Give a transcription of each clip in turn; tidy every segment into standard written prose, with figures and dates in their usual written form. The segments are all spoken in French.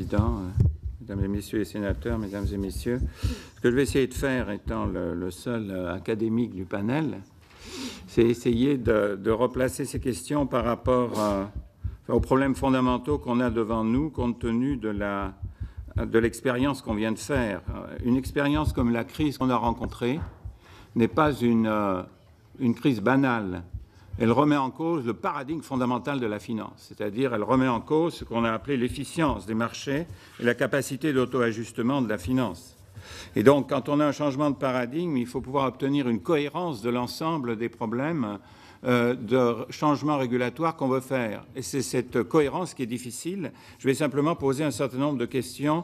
Président, Mesdames et Messieurs les sénateurs, Mesdames et Messieurs. Ce que je vais essayer de faire, étant le seul académique du panel, c'est essayer de replacer ces questions par rapport aux problèmes fondamentaux qu'on a devant nous, compte tenu de l'expérience qu'on vient de faire. Une expérience comme la crise qu'on a rencontrée n'est pas une crise banale. Elle remet en cause le paradigme fondamental de la finance, c'est-à-dire elle remet en cause ce qu'on a appelé l'efficience des marchés et la capacité d'auto-ajustement de la finance. Et donc, quand on a un changement de paradigme, il faut pouvoir obtenir une cohérence de l'ensemble des problèmes de changement régulatoire qu'on veut faire. Et c'est cette cohérence qui est difficile. Je vais simplement poser un certain nombre de questions,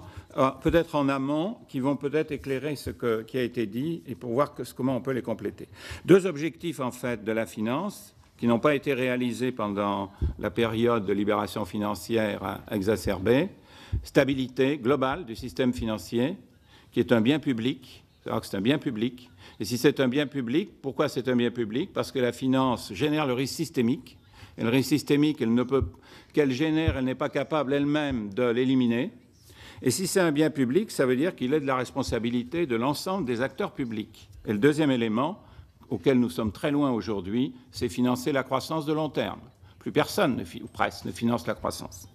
peut-être en amont, qui vont peut-être éclairer ce qui a été dit et pour voir comment on peut les compléter. Deux objectifs, en fait, de la finance qui n'ont pas été réalisés pendant la période de libération financière exacerbée. Stabilité globale du système financier, qui est un bien public. C'est un bien public. Et si c'est un bien public, pourquoi c'est un bien public? Parce que la finance génère le risque systémique. Et le risque systémique, qu'elle génère, elle n'est pas capable elle-même de l'éliminer. Et si c'est un bien public, ça veut dire qu'il est de la responsabilité de l'ensemble des acteurs publics. Et le deuxième élément, auquel nous sommes très loin aujourd'hui, c'est financer la croissance de long terme. Plus personne, ou presque, ne finance la croissance.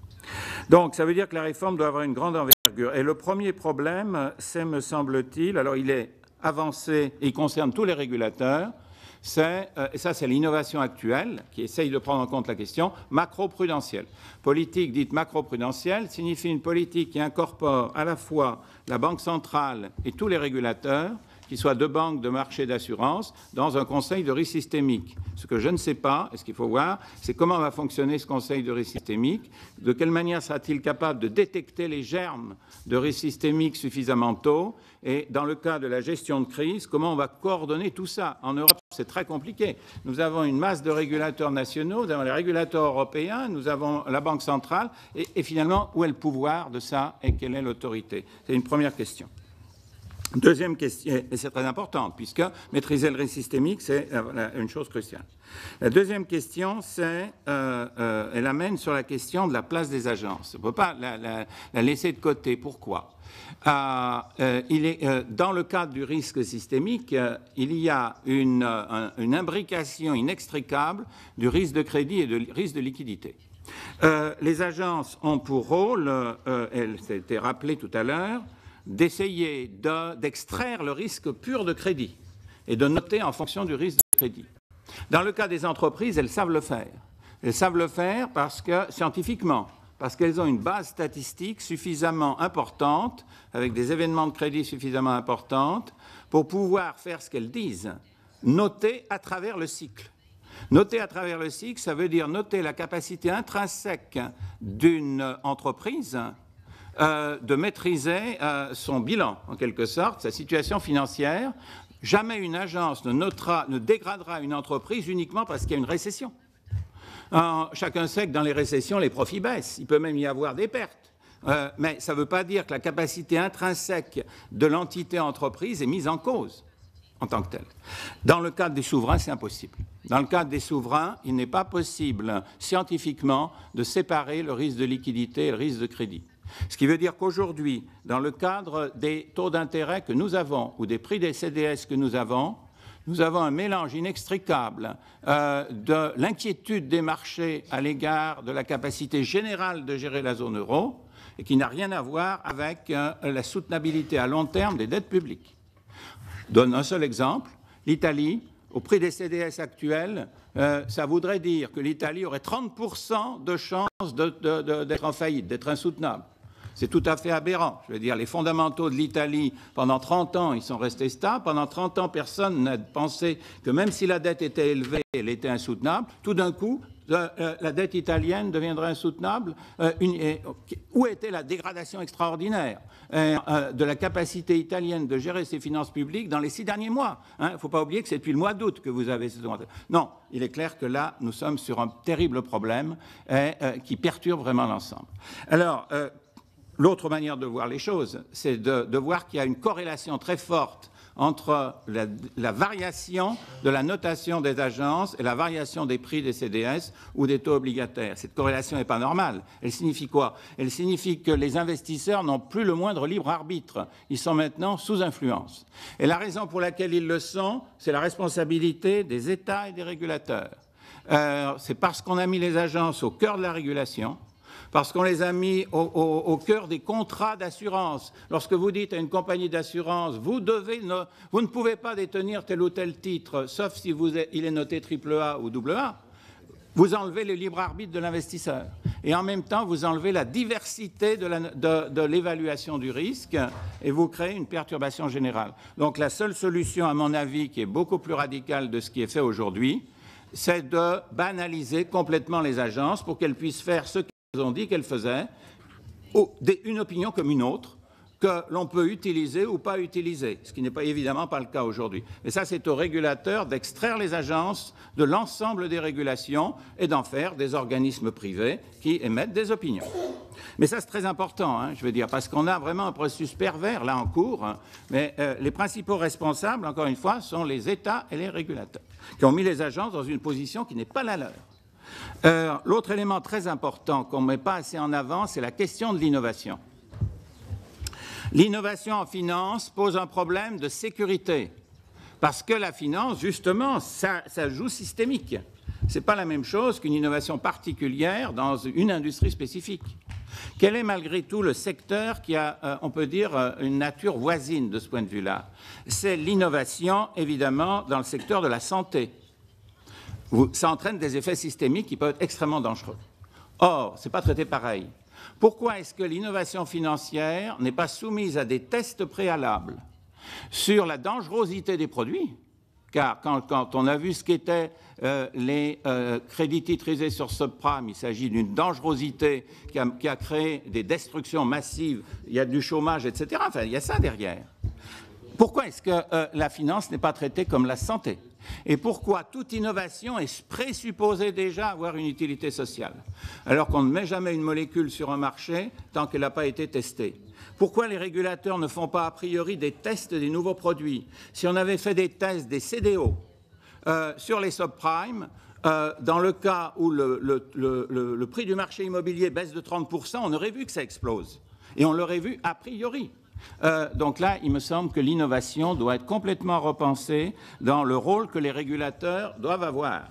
Donc, ça veut dire que la réforme doit avoir une grande envergure. Et le premier problème, c'est, me semble-t-il, alors il est avancé et il concerne tous les régulateurs, et ça c'est l'innovation actuelle qui essaye de prendre en compte la question macro-prudentielle. Politique dite macro-prudentielle signifie une politique qui incorpore à la fois la Banque centrale et tous les régulateurs, qui soient deux banques de marché d'assurance, dans un conseil de risque systémique. Ce que je ne sais pas, et ce qu'il faut voir, c'est comment va fonctionner ce conseil de risque systémique, de quelle manière sera-t-il capable de détecter les germes de risque systémique suffisamment tôt, et dans le cas de la gestion de crise, comment on va coordonner tout ça. En Europe, c'est très compliqué. Nous avons une masse de régulateurs nationaux, nous avons les régulateurs européens, nous avons la Banque centrale, et finalement, où est le pouvoir de ça et quelle est l'autorité? C'est une première question. Deuxième question, et c'est très important, puisque maîtriser le risque systémique, c'est une chose cruciale. La deuxième question, elle amène sur la question de la place des agences. On ne peut pas la laisser de côté. Pourquoi? Dans le cadre du risque systémique, il y a une imbrication inextricable du risque de crédit et du risque de liquidité. Les agences ont pour rôle, ça a été rappelé tout à l'heure, d'essayer d'extraire le risque pur de crédit et de noter en fonction du risque de crédit. Dans le cas des entreprises, elles savent le faire. Elles savent le faire scientifiquement, parce qu'elles ont une base statistique suffisamment importante, avec des événements de crédit suffisamment importantes, pour pouvoir faire ce qu'elles disent, noter à travers le cycle. Noter à travers le cycle, ça veut dire noter la capacité intrinsèque d'une entreprise de maîtriser son bilan, en quelque sorte, sa situation financière. Jamais une agence ne dégradera une entreprise uniquement parce qu'il y a une récession. Chacun sait que dans les récessions, les profits baissent. Il peut même y avoir des pertes. Mais ça ne veut pas dire que la capacité intrinsèque de l'entité entreprise est mise en cause en tant que telle. Dans le cadre des souverains, c'est impossible. Dans le cadre des souverains, il n'est pas possible scientifiquement de séparer le risque de liquidité et le risque de crédit. Ce qui veut dire qu'aujourd'hui, dans le cadre des taux d'intérêt que nous avons ou des prix des CDS que nous avons un mélange inextricable de l'inquiétude des marchés à l'égard de la capacité générale de gérer la zone euro et qui n'a rien à voir avec la soutenabilité à long terme des dettes publiques. Je donne un seul exemple, l'Italie, au prix des CDS actuels, ça voudrait dire que l'Italie aurait 30% de chances d'être en faillite, d'être insoutenable. C'est tout à fait aberrant. Je veux dire, les fondamentaux de l'Italie, pendant 30 ans, ils sont restés stables. Pendant 30 ans, personne n'a pensé que même si la dette était élevée, elle était insoutenable. Tout d'un coup, la dette italienne deviendrait insoutenable. Où était la dégradation extraordinaire de la capacité italienne de gérer ses finances publiques dans les 6 derniers mois? Il ne faut pas oublier que c'est depuis le mois d'août que vous avez... Non, il est clair que là, nous sommes sur un terrible problème qui perturbe vraiment l'ensemble. Alors... l'autre manière de voir les choses, c'est de voir qu'il y a une corrélation très forte entre la variation de la notation des agences et la variation des prix des CDS ou des taux obligataires. Cette corrélation n'est pas normale. Elle signifie quoi? Elle signifie que les investisseurs n'ont plus le moindre libre arbitre. Ils sont maintenant sous influence. Et la raison pour laquelle ils le sont, c'est la responsabilité des États et des régulateurs. C'est parce qu'on a mis les agences au cœur de la régulation, parce qu'on les a mis au cœur des contrats d'assurance. Lorsque vous dites à une compagnie d'assurance, vous ne pouvez pas détenir tel ou tel titre, sauf si il est noté AAA ou AA, vous enlevez le libre arbitre de l'investisseur. Et en même temps, vous enlevez la diversité de l'évaluation du risque et vous créez une perturbation générale. Donc la seule solution, à mon avis, qui est beaucoup plus radicale de ce qui est fait aujourd'hui, c'est de banaliser complètement les agences pour qu'elles puissent faire ce qu'elles ont dit qu'elles faisaient, une opinion comme une autre, que l'on peut utiliser ou pas utiliser, ce qui n'est pas évidemment pas le cas aujourd'hui. Et ça, c'est aux régulateurs d'extraire les agences de l'ensemble des régulations et d'en faire des organismes privés qui émettent des opinions. Mais ça, c'est très important, hein, je veux dire, parce qu'on a vraiment un processus pervers là en cours, hein, mais les principaux responsables, encore une fois, sont les États et les régulateurs, qui ont mis les agences dans une position qui n'est pas la leur. L'autre élément très important qu'on ne met pas assez en avant, c'est la question de l'innovation. L'innovation en finance pose un problème de sécurité, parce que la finance, justement, ça joue systémique. Ce n'est pas la même chose qu'une innovation particulière dans une industrie spécifique. Quel est malgré tout le secteur qui a, on peut dire, une nature voisine de ce point de vue-là? C'est l'innovation, évidemment, dans le secteur de la santé. Ça entraîne des effets systémiques qui peuvent être extrêmement dangereux. Or, ce n'est pas traité pareil. Pourquoi est-ce que l'innovation financière n'est pas soumise à des tests préalables sur la dangerosité des produits? Car quand on a vu ce qu'étaient les crédits titrisés sur subprime, il s'agit d'une dangerosité qui a créé des destructions massives, il y a du chômage, etc. Enfin, il y a ça derrière. Pourquoi est-ce que la finance n'est pas traitée comme la santé? Et pourquoi toute innovation est présupposée déjà avoir une utilité sociale, alors qu'on ne met jamais une molécule sur un marché tant qu'elle n'a pas été testée? Pourquoi les régulateurs ne font pas a priori des tests des nouveaux produits? Si on avait fait des tests des CDO sur les subprimes, dans le cas où le prix du marché immobilier baisse de 30%, on aurait vu que ça explose. Et on l'aurait vu a priori. Donc là, il me semble que l'innovation doit être complètement repensée dans le rôle que les régulateurs doivent avoir.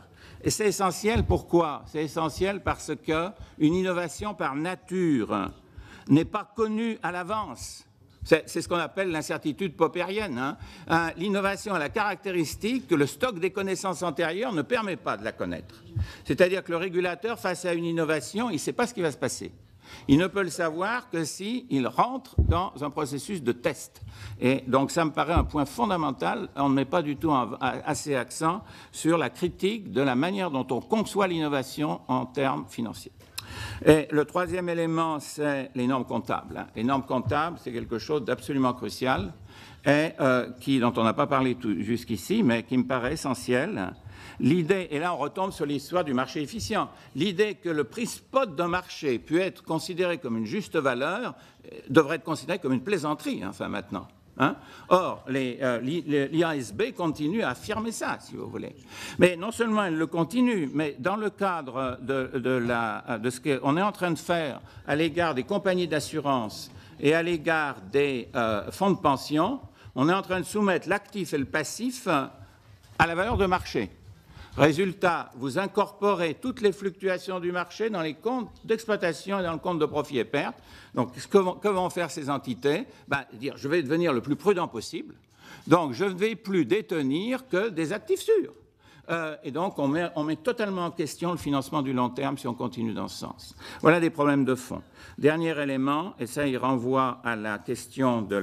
Et c'est essentiel, pourquoi? C'est essentiel parce qu'une innovation par nature n'est pas connue à l'avance. C'est ce qu'on appelle l'incertitude poppérienne. Hein. L'innovation a la caractéristique que le stock des connaissances antérieures ne permet pas de la connaître. C'est-à-dire que le régulateur, face à une innovation, il ne sait pas ce qui va se passer. Il ne peut le savoir que s'il rentre dans un processus de test. Et donc, ça me paraît un point fondamental. On ne met pas du tout assez accent sur la critique de la manière dont on conçoit l'innovation en termes financiers. Et le troisième élément, c'est les normes comptables. Les normes comptables, c'est quelque chose d'absolument crucial et dont on n'a pas parlé jusqu'ici, mais qui me paraît essentiel. L'idée, et là on retombe sur l'histoire du marché efficient, l'idée que le prix spot d'un marché puisse être considéré comme une juste valeur devrait être considéré comme une plaisanterie, enfin maintenant. Hein? Or, l'IASB continue à affirmer ça, si vous voulez. Mais non seulement elle le continue, mais dans le cadre de ce qu'on est en train de faire à l'égard des compagnies d'assurance et à l'égard des fonds de pension, on est en train de soumettre l'actif et le passif à la valeur de marché. Résultat, vous incorporez toutes les fluctuations du marché dans les comptes d'exploitation et dans le compte de profit et perte. Donc, que vont faire ces entités? Dire, je vais devenir le plus prudent possible. Donc, je ne vais plus détenir que des actifs sûrs. Et donc, on met totalement en question le financement du long terme si on continue dans ce sens. Voilà des problèmes de fond. Dernier élément, et ça, il renvoie à la question de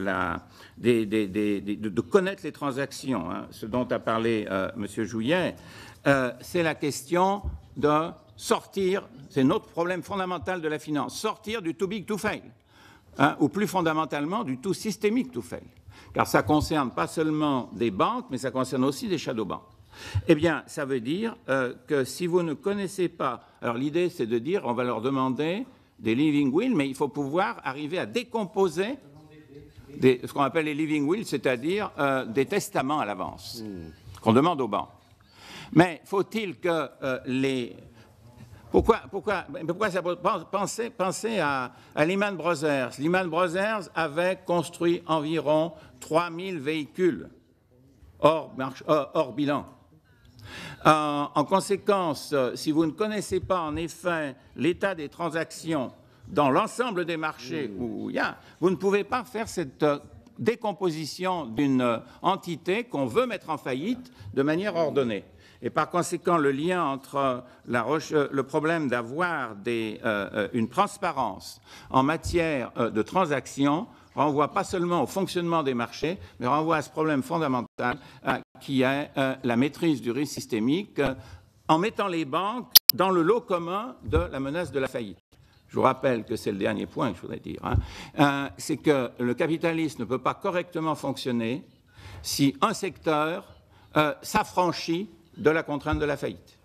connaître les transactions, hein, ce dont a parlé M. Jouyet. C'est la question de sortir, c'est notre problème fondamental de la finance, sortir du too big to fail, hein, ou plus fondamentalement du too systemic to fail, car ça concerne pas seulement des banques, mais ça concerne aussi des shadow banks. Eh bien, ça veut dire que si vous ne connaissez pas, alors l'idée c'est de dire on va leur demander des living wills, mais il faut pouvoir arriver à décomposer. ce qu'on appelle les living wills, c'est-à-dire des testaments à l'avance, qu'on demande aux banques. Mais faut-il que les... Pourquoi ça peut penser à Lehman Brothers. Lehman Brothers avait construit environ 3000 véhicules hors bilan. En conséquence, si vous ne connaissez pas en effet l'état des transactions dans l'ensemble des marchés où il y a, vous ne pouvez pas faire cette décomposition d'une entité qu'on veut mettre en faillite de manière ordonnée. Et par conséquent, le lien entre le problème d'avoir une transparence en matière de transactions renvoie pas seulement au fonctionnement des marchés, mais renvoie à ce problème fondamental qui est la maîtrise du risque systémique en mettant les banques dans le lot commun de la menace de la faillite. Je vous rappelle que c'est le dernier point que je voudrais dire, c'est que le capitalisme ne peut pas correctement fonctionner si un secteur s'affranchit de la contrainte de la faillite.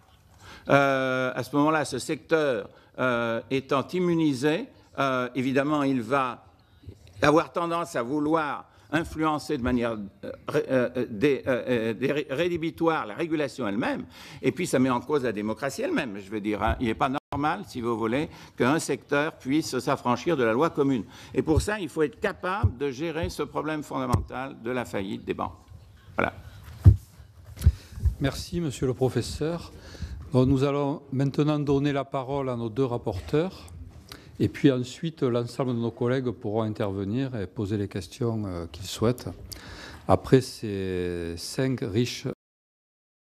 À ce moment-là, ce secteur étant immunisé, évidemment, il va avoir tendance à vouloir influencer de manière rédhibitoire la régulation elle-même, et puis ça met en cause la démocratie elle-même. Je veux dire, il n'est pas normal, si vous voulez, qu'un secteur puisse s'affranchir de la loi commune. Et pour ça, il faut être capable de gérer ce problème fondamental de la faillite des banques. Voilà. Merci, monsieur le professeur. Donc, nous allons maintenant donner la parole à nos deux rapporteurs. Et puis ensuite, l'ensemble de nos collègues pourront intervenir et poser les questions qu'ils souhaitent après ces 5 riches